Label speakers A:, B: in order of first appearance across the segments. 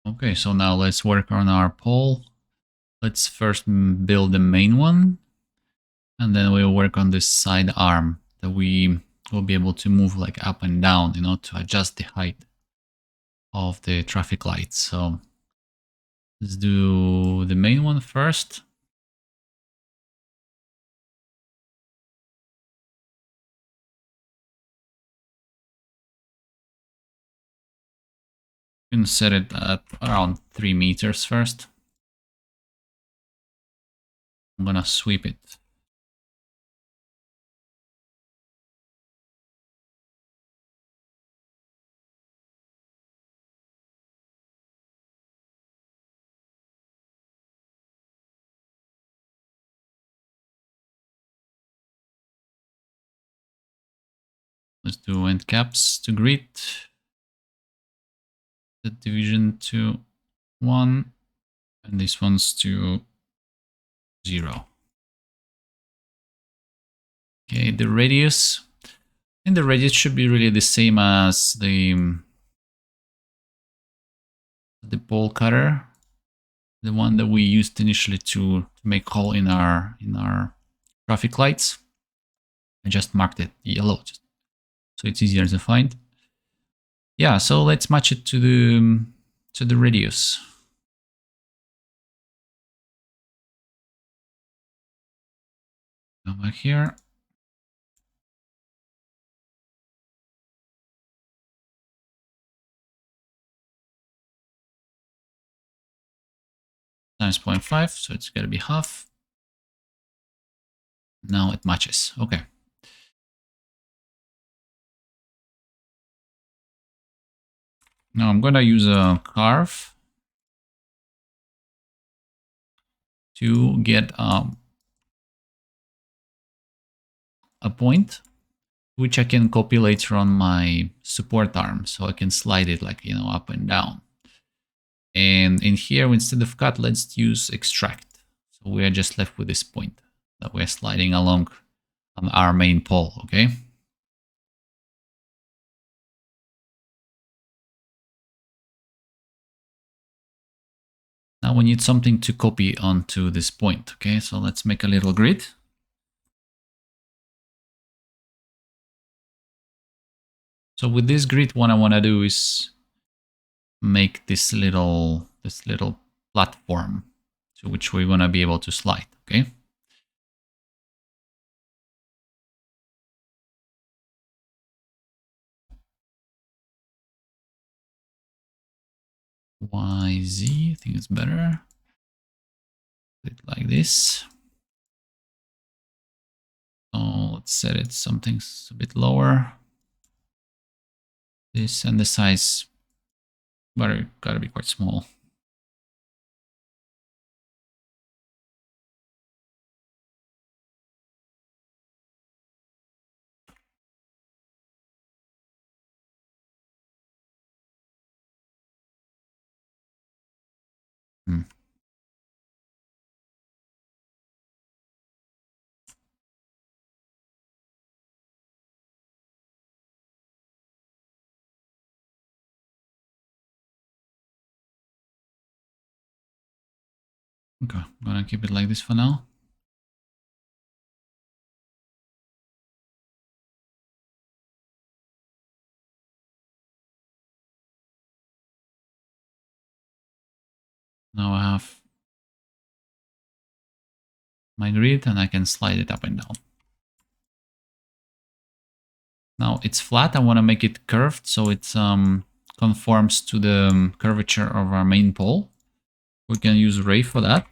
A: Okay, so now let's work on our pole. Let's first build the main one, and then we'll work on this side arm that we will be able to move like up and down, to adjust the height of the traffic lights. So let's do the main one first. You can set it at around 3 meters first. I'm gonna sweep it. Let's do end caps to grid. The division to 1, and this one's to 0. Okay, the radius. And the radius should be really the same as the pole cutter, the one that we used initially to make hole in our traffic lights. I just marked it yellow, so it's easier to find. Yeah, so let's match it to the radius. Go back here. Times 0.5, so it's gotta be half. Now it matches. Okay. Now I'm gonna use a carve to get a point, which I can copy later on my support arm, so I can slide it like, up and down. And in here, instead of cut, let's use extract. So we are just left with this point that we're sliding along on our main pole, okay? Now we need something to copy onto this point, okay? So let's make a little grid. So with this grid, what I want to do is make this little platform to which we're going to be able to slide, okay? YZ, I think it's better. Put it like this. So let's set it something a bit lower. This and the size gotta be quite small. Okay, I'm gonna keep it like this for now. Now I have my grid and I can slide it up and down. Now it's flat. I want to make it curved so it conforms to the curvature of our main pole. We can use ray for that.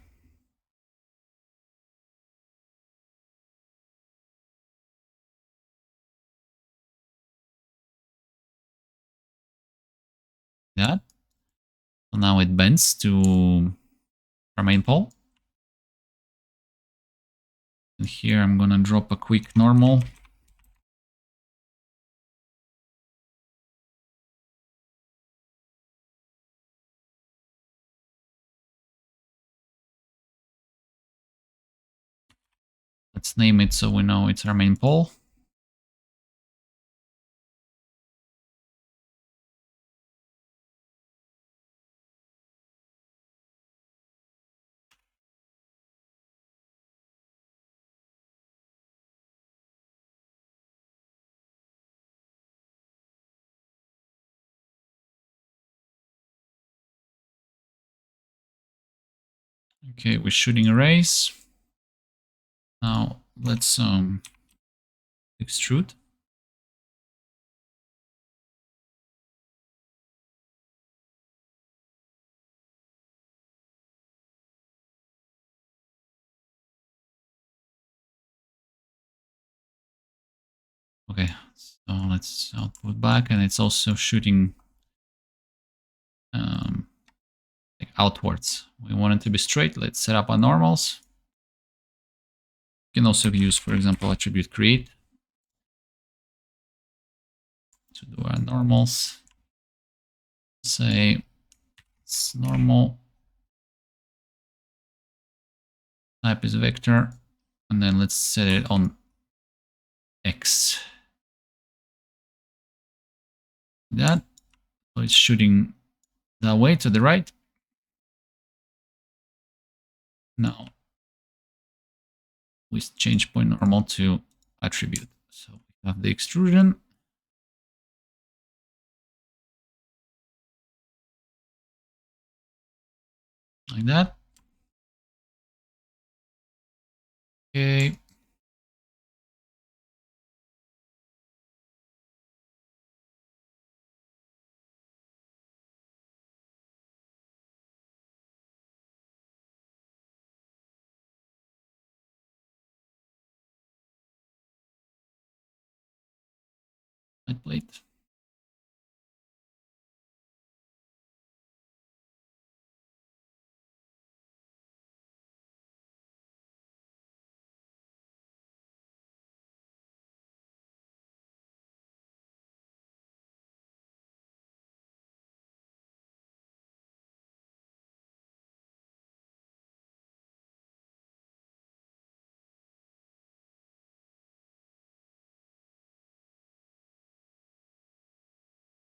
A: That. So now it bends to our main pole. And here I'm gonna drop a quick normal. Let's name it so we know it's our main pole. Okay, we're shooting arrays. Now let's extrude. Okay, so let's output back, and it's also shooting like outwards. We want it to be straight. Let's set up our normals. You can also use, for example, attribute create to do our normals. Say it's normal, type is vector, and then let's set it on X. That, so it's shooting that way to the right. Now we change point normal to attribute. So we have the extrusion. Like that. Okay. Side plate.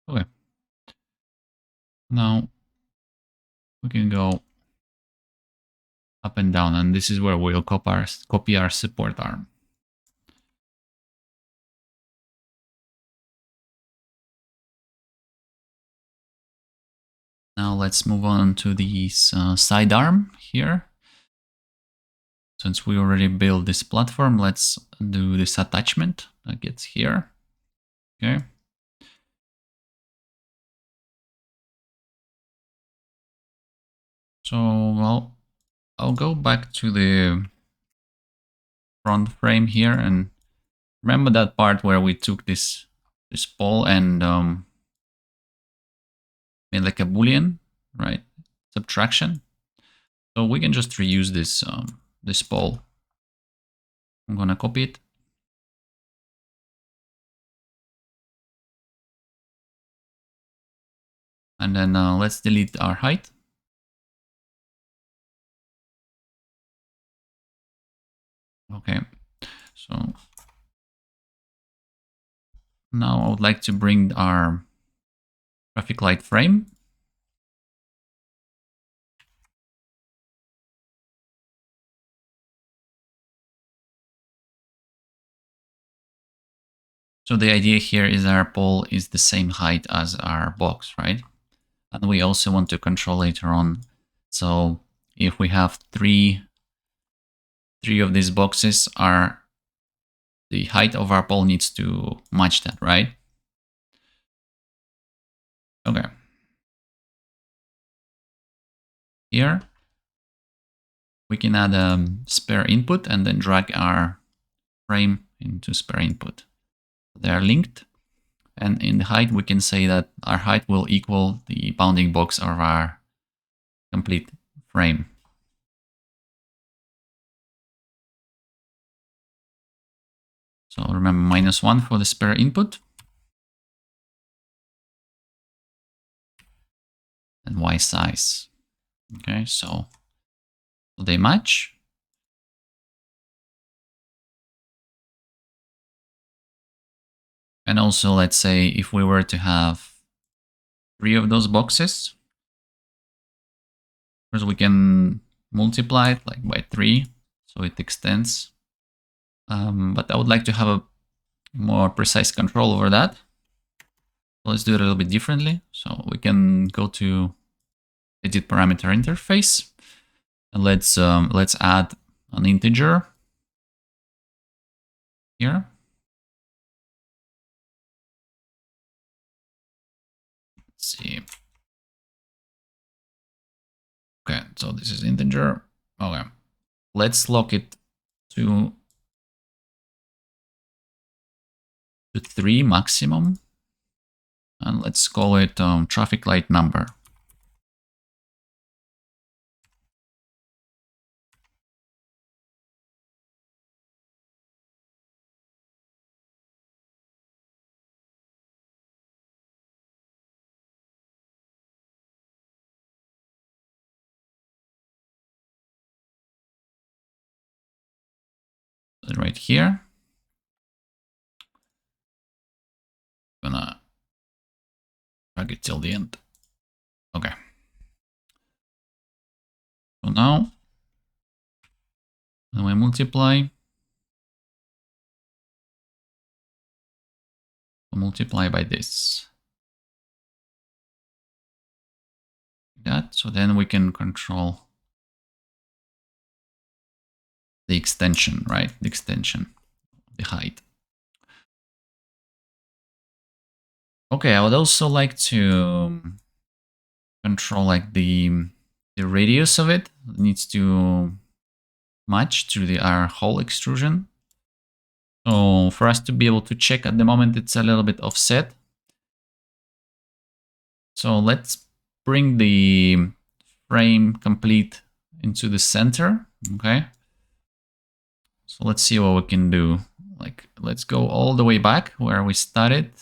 A: Okay. Now we can go up and down, and this is where we'll copy our support arm. Now let's move on to the side arm here. Since we already built this platform, let's do this attachment that gets here. Okay. So, well, I'll go back to the front frame here, and remember that part where we took this pole and made like a boolean, right? Subtraction. So we can just reuse this pole. I'm gonna copy it. And then let's delete our height. Okay, so now I would like to bring our traffic light frame. So the idea here is our pole is the same height as our box, right? And we also want to control later on. So if we have three of these boxes, the height of our pole needs to match that, right? Okay. Here, we can add a spare input and then drag our frame into spare input. They are linked. And in the height, we can say that our height will equal the bounding box of our complete frame. So remember -1 for the spare input. And Y size. Okay, so they match. And also, let's say if we were to have 3 of those boxes, first we can multiply it like by 3, so it extends. But I would like to have a more precise control over that. So let's do it a little bit differently. So we can go to edit parameter interface. And let's add an integer here. Let's see. Okay, so this is integer. Okay, let's lock it to 3 maximum, and let's call it traffic light number. Right here. Gonna drag it till the end. Okay. So now when we multiply by this. That, so then we can control the extension, right? The extension, the height. Okay, I would also like to control like the radius of it. It needs to match to our hole extrusion. So for us to be able to check, at the moment it's a little bit offset. So let's bring the frame complete into the center. Okay. So let's see what we can do. Like, let's go all the way back where we started.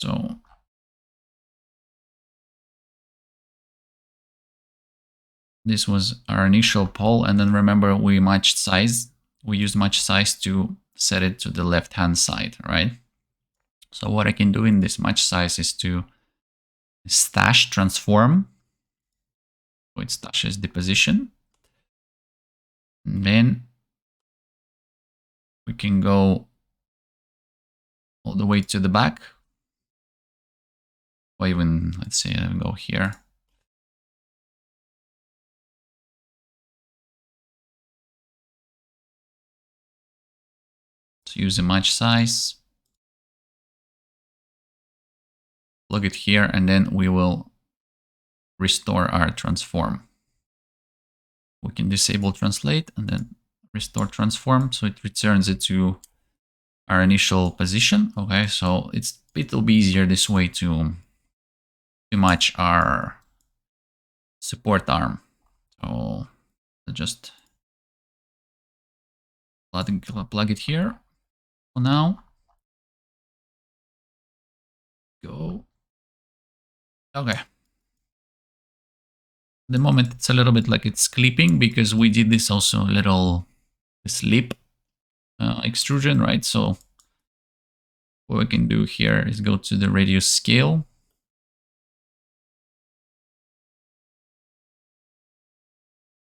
A: So this was our initial pole, and then remember we matched size. We used match size to set it to the left-hand side, right? So what I can do in this match size is to stash transform. So it stashes the position. And then we can go all the way to the back. Or even, let's say, I go here. So use a match size. Plug it here, and then we will restore our transform. We can disable translate and then restore transform, so it returns it to our initial position. Okay, so it'll be easier this way to match our support arm. So I'll just plug it here for now. Go. Okay. The moment it's a little bit like it's clipping because we did this also a little slip extrusion, right? So what we can do here is go to the radius scale.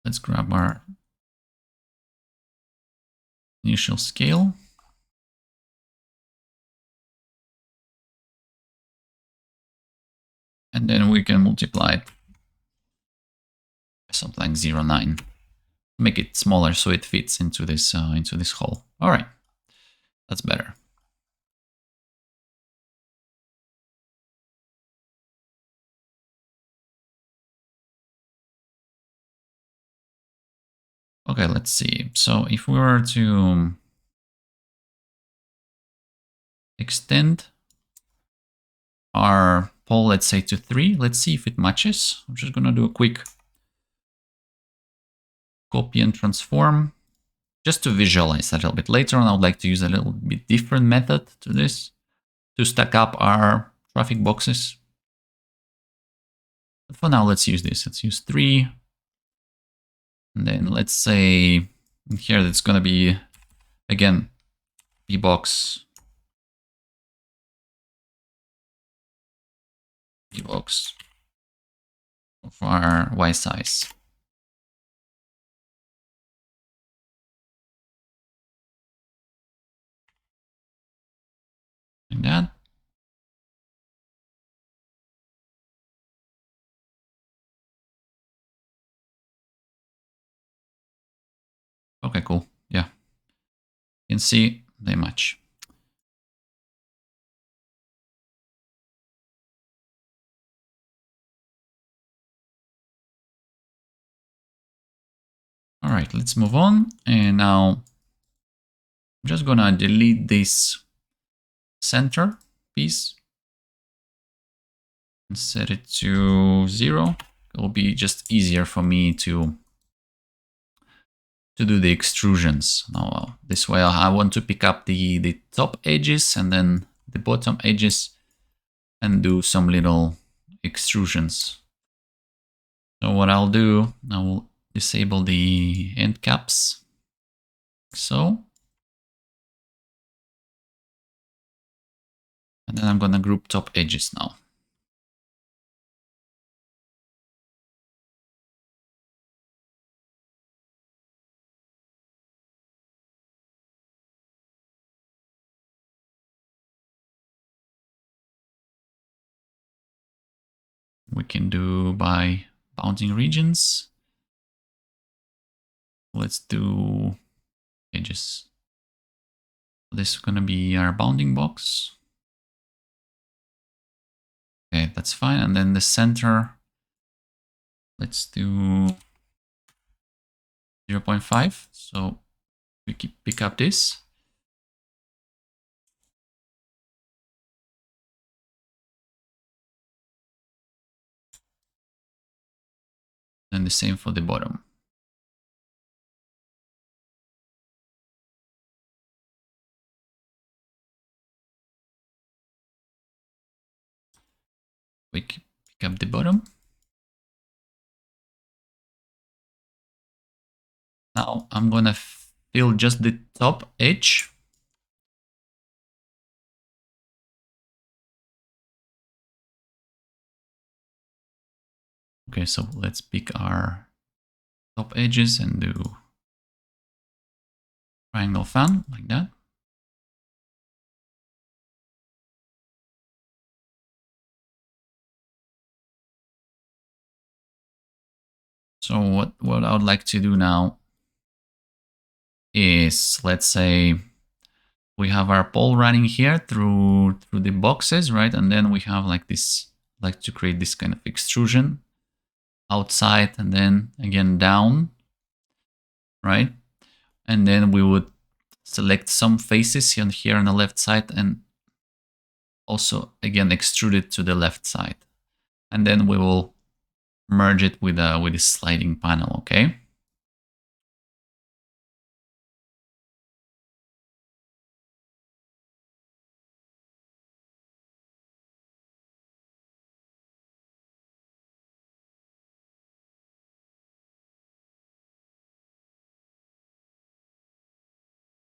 A: Let's grab our initial scale. And then we can multiply it by something like 0.9. Make it smaller so it fits into this hole. All right, that's better. Okay, let's see. So if we were to extend our pole, let's say to 3, let's see if it matches. I'm just gonna do a quick copy and transform just to visualize that a little bit. Later on, I would like to use a little bit different method to this to stack up our traffic boxes. But for now, let's use this. Let's use 3. And then let's say here it's going to be, again, bbox of our Y size. Like that. can see they match. All right, let's move on. And now I'm just gonna delete this center piece and set it to 0. It will be just easier for me to do the extrusions. Now, this way I want to pick up the top edges and then the bottom edges and do some little extrusions. So what I'll do, I will disable the end caps. So. And then I'm gonna group top edges now. We can do by bounding regions. Let's do edges. This is gonna be our bounding box. Okay, that's fine. And then the center, let's do 0.5. So we pick up this. And the same for the bottom. We pick up the bottom. Now I'm gonna fill just the top edge. Okay, so let's pick our top edges and do triangle fan like that. So what I would like to do now is, let's say we have our pole running here through the boxes, right? And then we have like this, like to create this kind of extrusion outside and then again down, right? And then we would select some faces here on the left side and also again extrude it to the left side. And then we will merge it with a sliding panel, okay?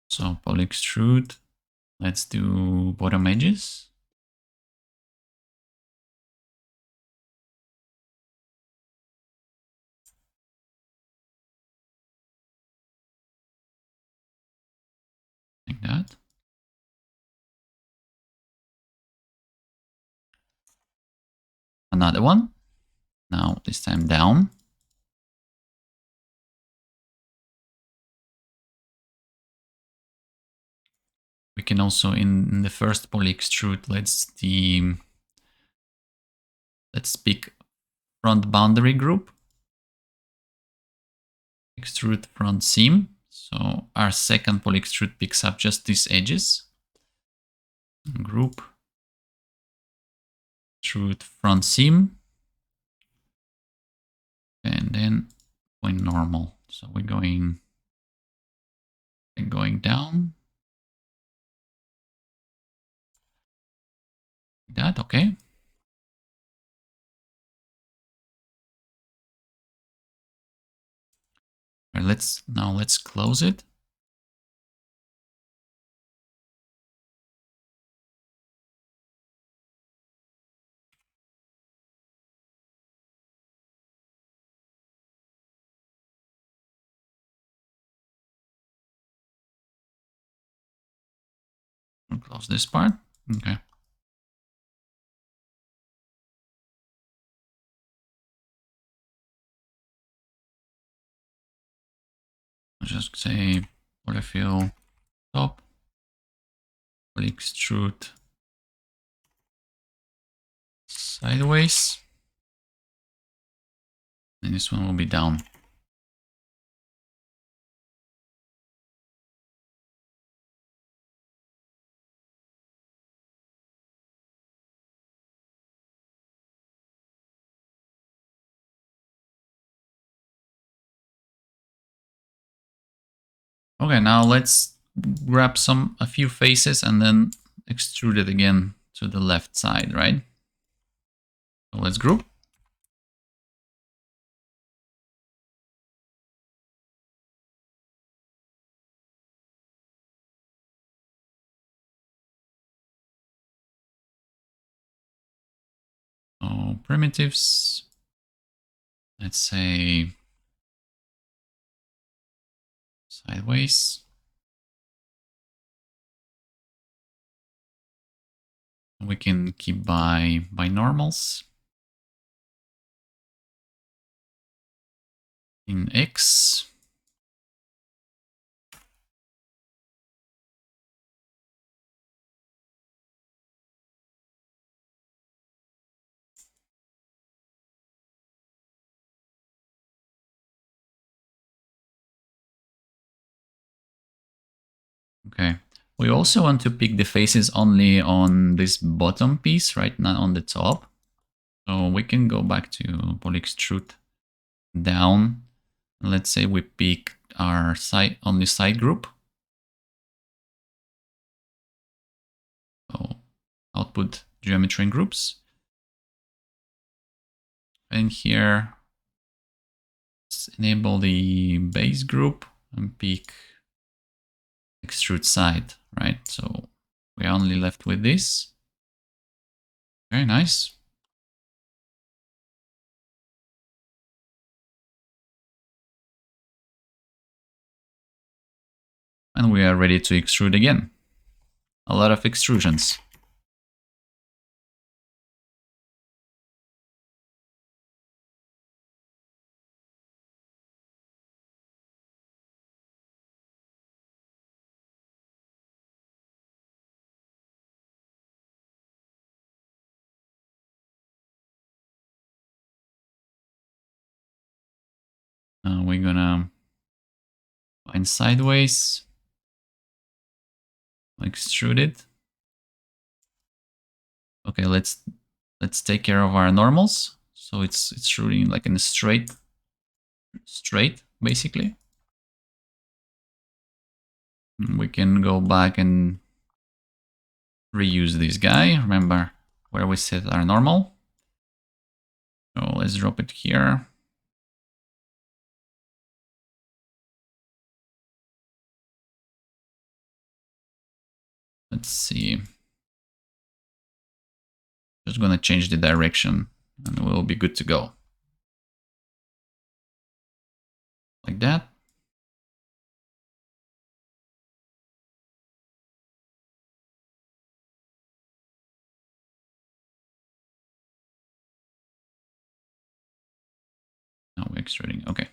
A: So poly extrude, let's do bottom edges. Like that. Another one. Now this time down. We can also in the first poly extrude, let's pick front boundary group. Extrude front seam. So our second poly extrude picks up just these edges. Group. Extrude front seam. And then point normal. So we're going down. Like that, okay. All right, let's close it. We'll close this part. Okay. I'll just say polyfill top. We'll extrude sideways. And this one will be down. Okay, now let's grab a few faces and then extrude it again to the left side, right? So let's group. So primitives, let's say sideways. We can keep by normals. In X. Okay. We also want to pick the faces only on this bottom piece, right? Not on the top. So we can go back to polyextrude down. Let's say we pick our side on the side group. So output geometry in groups. And here, let's enable the base group and pick extrude side, right? So we're only left with this. Very nice. And we are ready to extrude again. A lot of extrusions. We're gonna find sideways, extrude it. Okay, let's take care of our normals. So it's extruding like in a straight basically. And we can go back and reuse this guy. Remember where we set our normal. So let's drop it here. Let's see. Just gonna change the direction and we'll be good to go. Like that. Now we're extruding. Okay.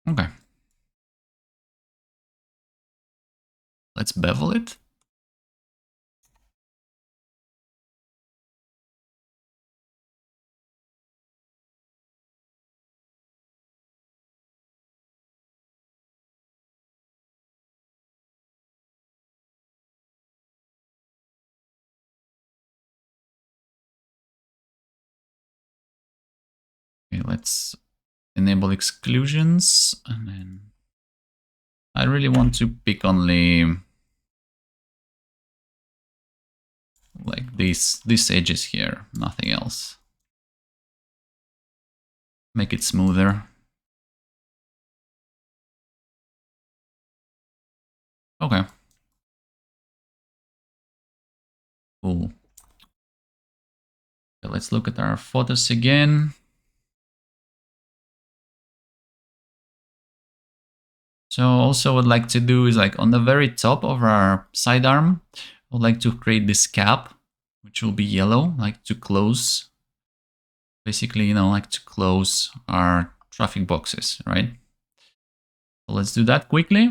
A: Okay. Let's bevel it. Okay, let's enable exclusions, and then I really want to pick only like these edges here, nothing else. Make it smoother. Okay. Cool. Okay, let's look at our photos again. So also what I'd like to do is like on the very top of our sidearm, I'd like to create this cap, which will be yellow, like to close, basically, you know, like to close our traffic boxes, right? So let's do that quickly.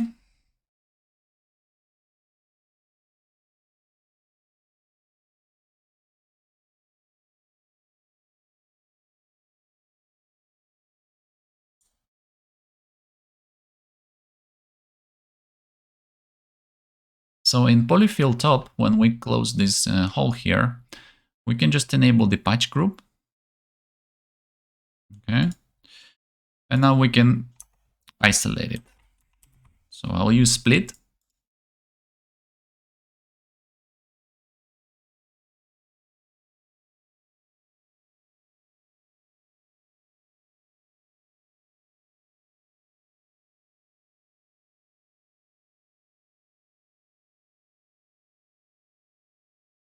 A: So in polyfill top, when we close this hole here, we can just enable the patch group. Okay. And now we can isolate it. So I'll use split.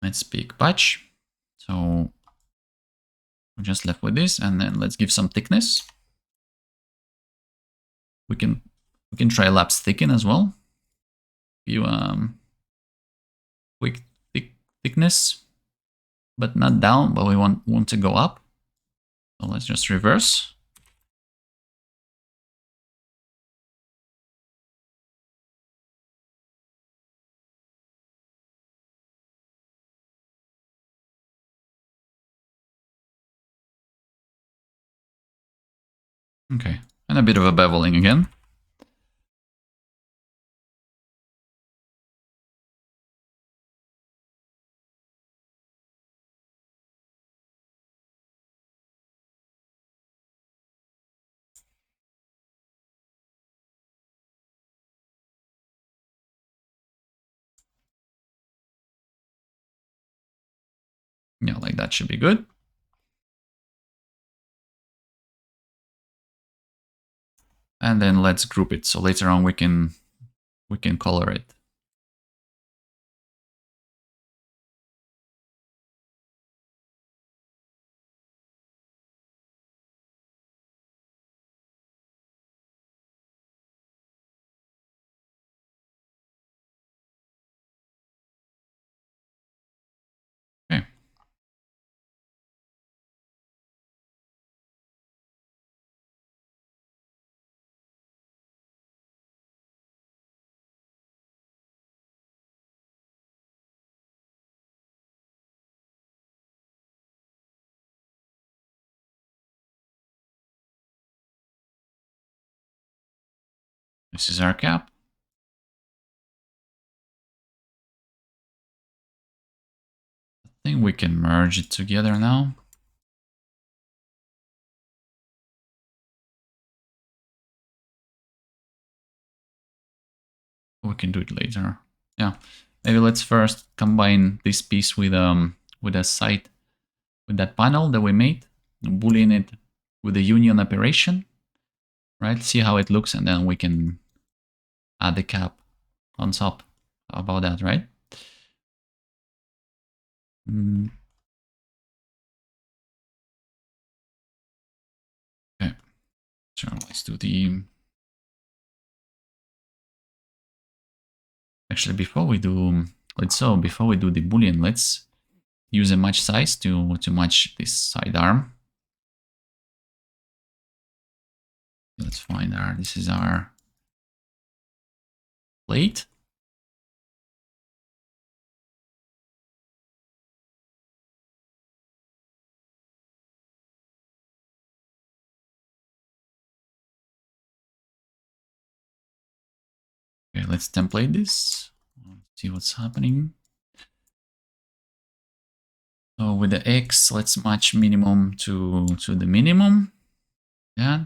A: Let's pick patch. So we're just left with this, and then let's give some thickness. We can try lapse thicken as well. Give quick thickness, but not down, but we want to go up. So let's just reverse. Okay, and a bit of a beveling again. Yeah, like that should be good. And then let's group it. So later on we can color it. Okay. This is our cap. I think we can merge it together now. We can do it later. Yeah. Maybe let's first combine this piece with a site, with that panel that we made, boolean it with the union operation, right? See how it looks, and then we can add the cap on top. How about that, right? Okay. So let's do the. Actually, before we do the boolean, let's use a match size to match this sidearm. Let's find this is our plate. Okay, let's template this. Let's see what's happening. So with the X, let's match minimum to the minimum. Yeah.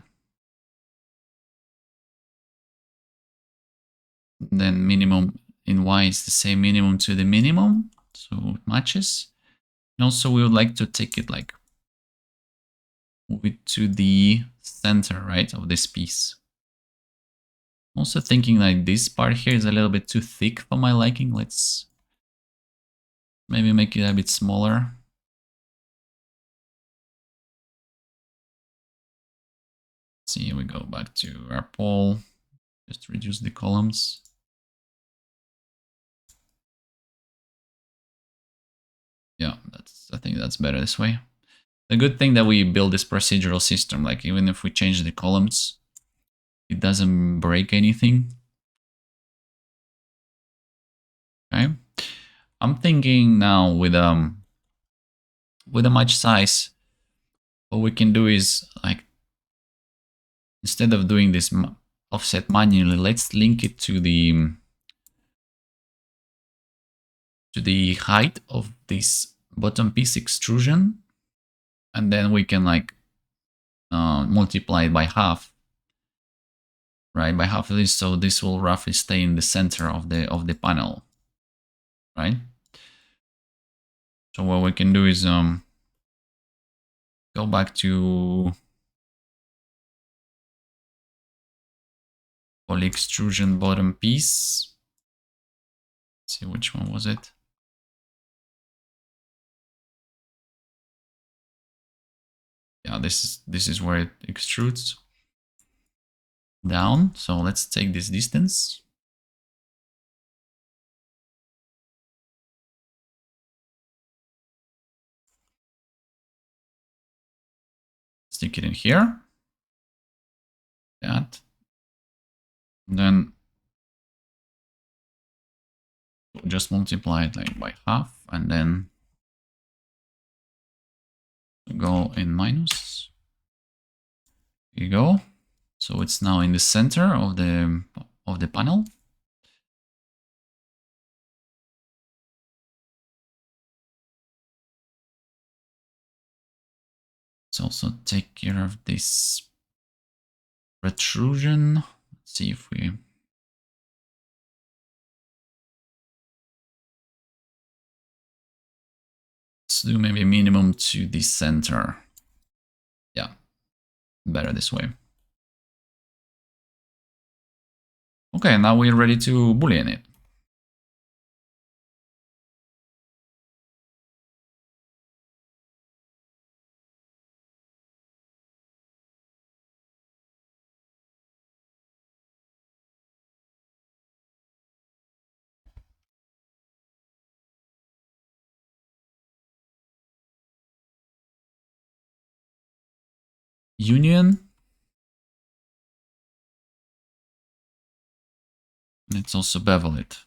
A: Then minimum in Y is the same minimum to the minimum. So it matches. And also we would like to take it like, move it to the center, right, of this piece. I'm also thinking like this part here is a little bit too thick for my liking. Let's maybe make it a bit smaller. See, we go back to our poll. Just reduce the columns. Yeah, I think that's better this way. The good thing that we build this procedural system, like even if we change the columns, it doesn't break anything. Okay. I'm thinking now with a match size, what we can do is like, instead of doing this offset manually, let's link it to the height of this bottom piece extrusion, and then we can like multiply it by half, right? By half of this, so this will roughly stay in the center of the panel, right? So what we can do is go back to poly extrusion bottom piece. Let's see, which one was it? Yeah, this is where it extrudes down. So let's take this distance. Stick it in here. That. And then just multiply it like by half, and then go in minus. Here you go. So it's now in the center of the panel. Let's also take care of this protrusion. Let's see if we let's do maybe minimum to the center. Yeah, better this way. Okay, now we're ready to boolean it. Union. Let's also bevel it,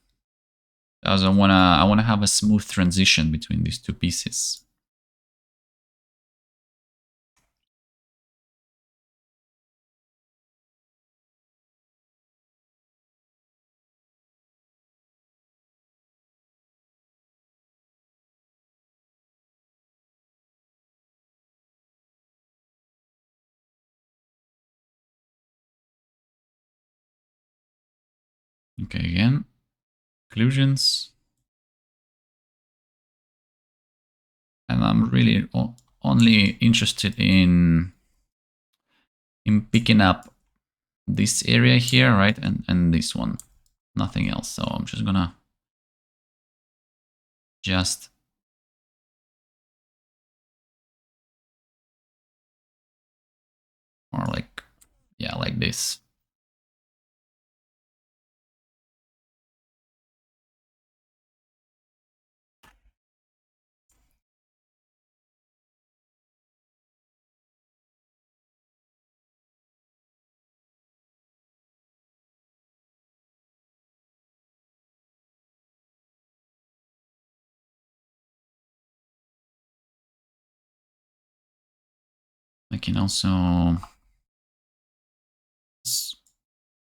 A: because I wanna have a smooth transition between these two pieces. Okay, again, occlusions. And I'm really only interested in picking up this area here, right? And this one, nothing else. So I'm just gonna just more like, yeah, like this. I can also,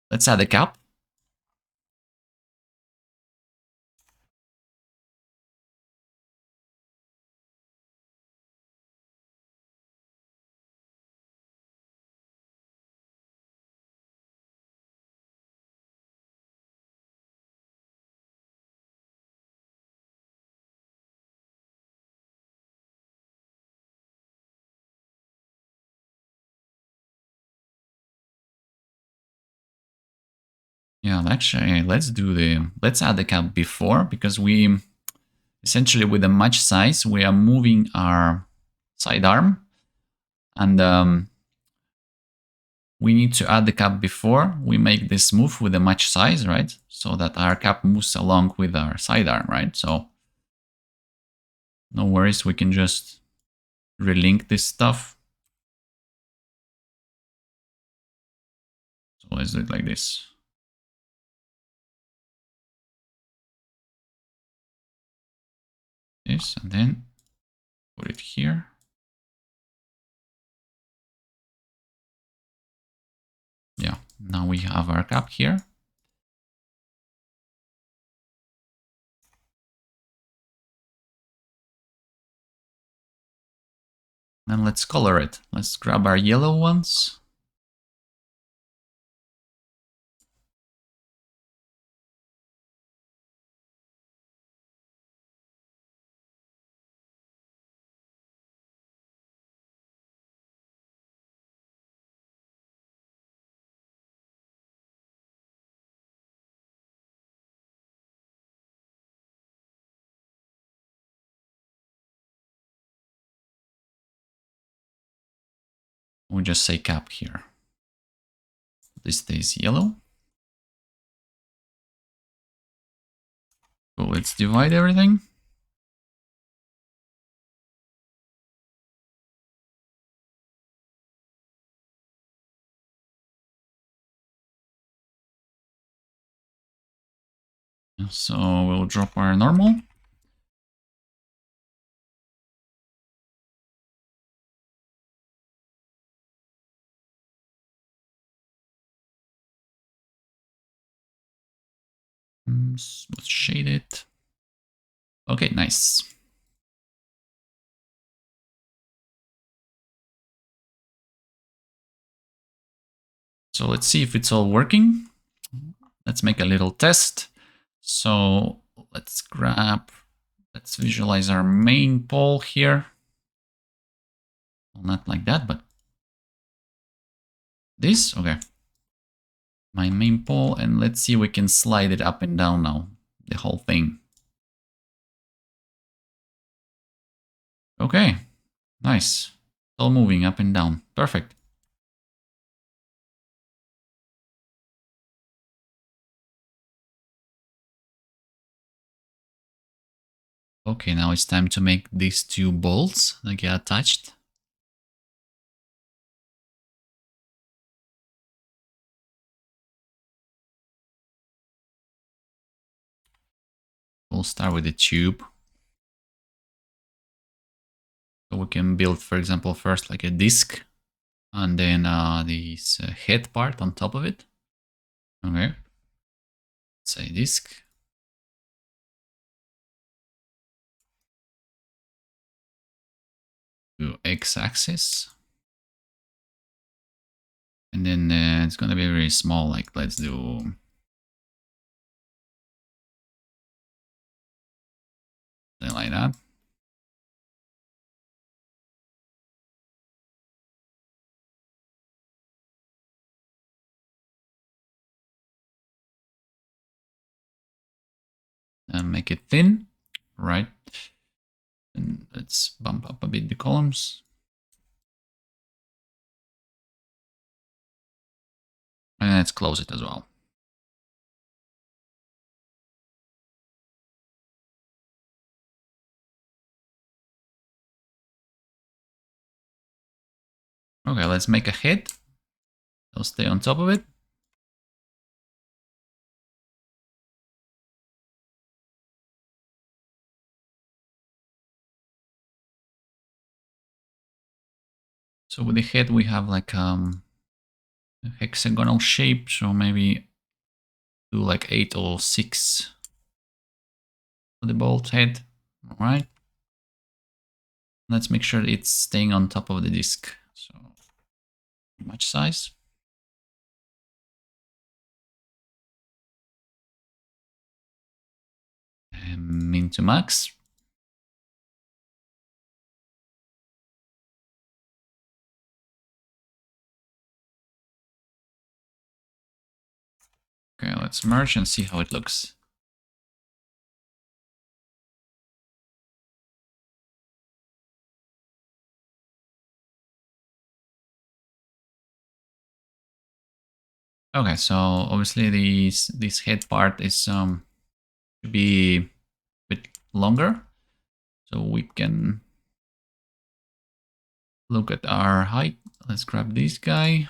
A: let's add a cap. Yeah, actually, let's add the cap before, because we essentially, with the match size, we are moving our side arm, and we need to add the cap before we make this move with a match size, right? So that our cap moves along with our sidearm, right? So no worries, we can just relink this stuff. So let's do it like this. This, and then put it here. Yeah, now we have our cap here. Then let's color it. Let's grab our yellow ones. We just say cap here. This stays yellow. So let's divide everything. So we'll drop our normal. Let's shade it. Okay, nice. So let's see if it's all working. Let's make a little test. So let's visualize our main pole here. Well, not like that, but this, okay. My main pole, and let's see if we can slide it up and down now, the whole thing. Okay, nice. All moving up and down, perfect. Okay, now it's time to make these two bolts that get attached. We'll start with the tube. So we can build, for example, first like a disc, and then this head part on top of it. Okay, say disc. Do x-axis. And then it's gonna be very small, like let's do something like that. And make it thin, right? And let's bump up a bit the columns. And let's close it as well. Okay, let's make a head. I'll stay on top of it. So with the head, we have like a hexagonal shape. So maybe do like 8 or 6 for the bolt head. All right. Let's make sure it's staying on top of the disc. So match size. And min to max. Okay, let's merge and see how it looks. Okay, so obviously this head part is should be a bit longer, so we can look at our height. Let's grab this guy,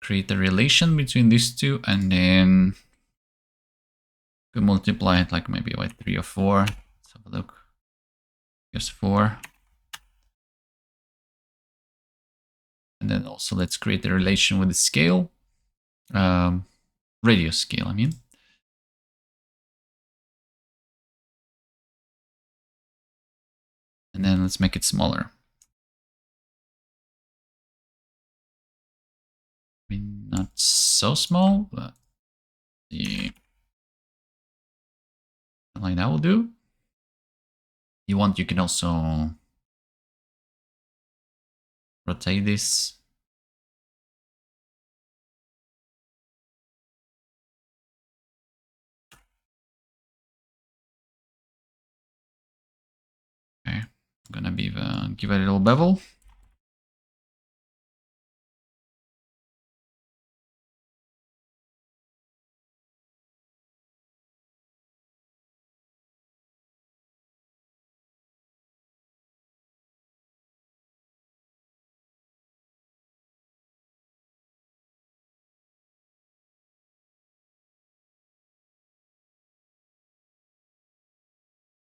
A: create a relation between these two, and then we multiply it like maybe by 3 or 4. Let's have a look. Just 4. And then also let's create a relation with the scale. Radius scale, I mean. And then let's make it smaller. I mean, not so small, but yeah, like that will do. You want, you can also rotate this. Okay, I'm gonna give it a little bevel.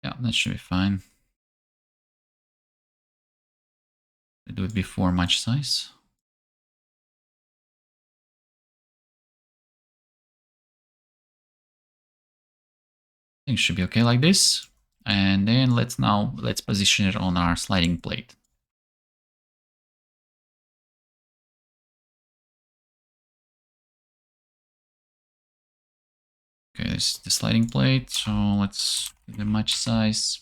A: Yeah, that should be fine. I do it before match size. I think it should be okay like this. And then let's position it on our sliding plate. Okay, this is the sliding plate. So let's do the match size.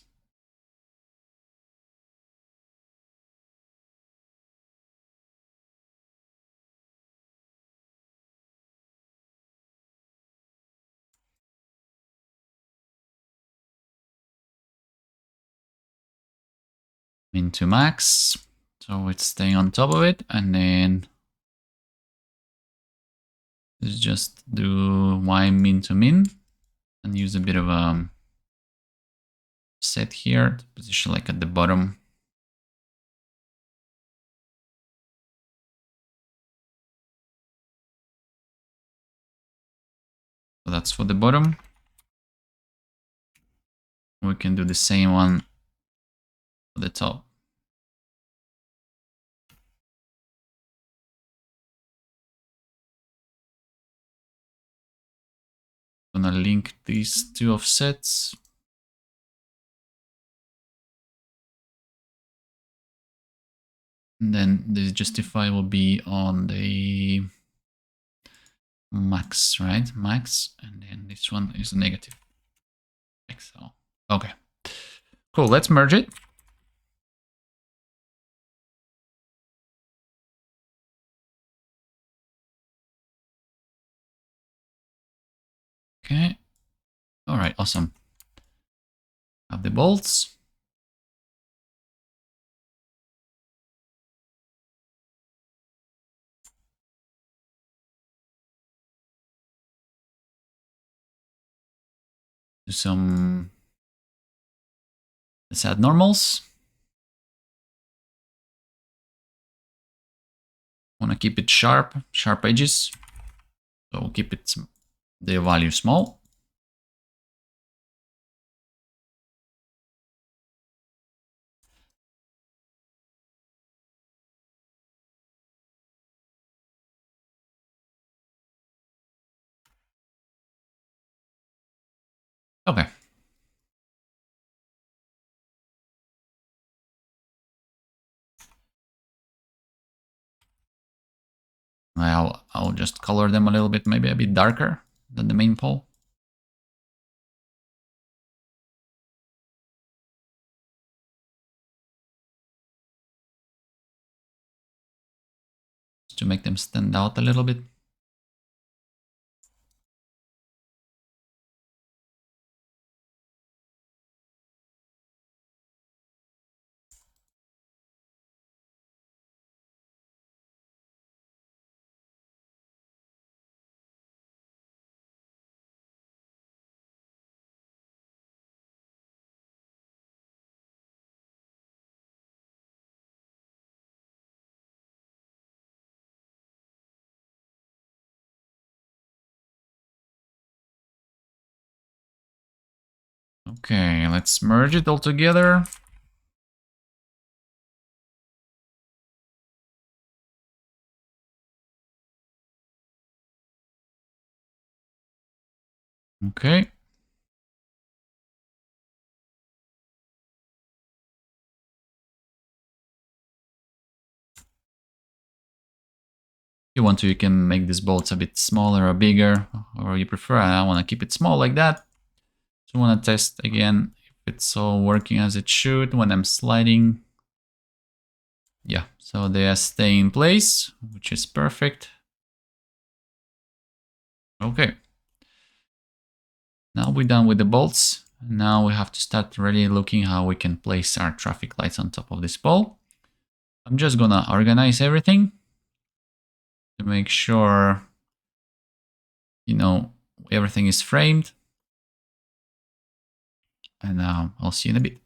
A: Min to max. So it's staying on top of it. And then let's just do y min to min and use a bit of a set here to position like at the bottom. So that's for the bottom. We can do the same one for the top. I'm gonna link these two offsets. And then the justify will be on the max, right? Max, and then this one is negative. XL. Okay. Cool, let's merge it. Okay. All right, awesome. Have the bolts. Do some, let's add normals. Want to keep it sharp edges. So we'll keep it the value small. Okay. I'll just color them a little bit, maybe a bit darker than the main pole. Just to make them stand out a little bit. Okay, let's merge it all together. Okay. If you want to, you can make these bolts a bit smaller or bigger, or you prefer. I want to keep it small like that. So I want to test again if it's all working as it should when I'm sliding. Yeah, so they are staying in place, which is perfect. Okay. Now we're done with the bolts. Now we have to start really looking how we can place our traffic lights on top of this pole. I'm just gonna organize everything to make sure, you know, everything is framed. And I'll see you in a bit.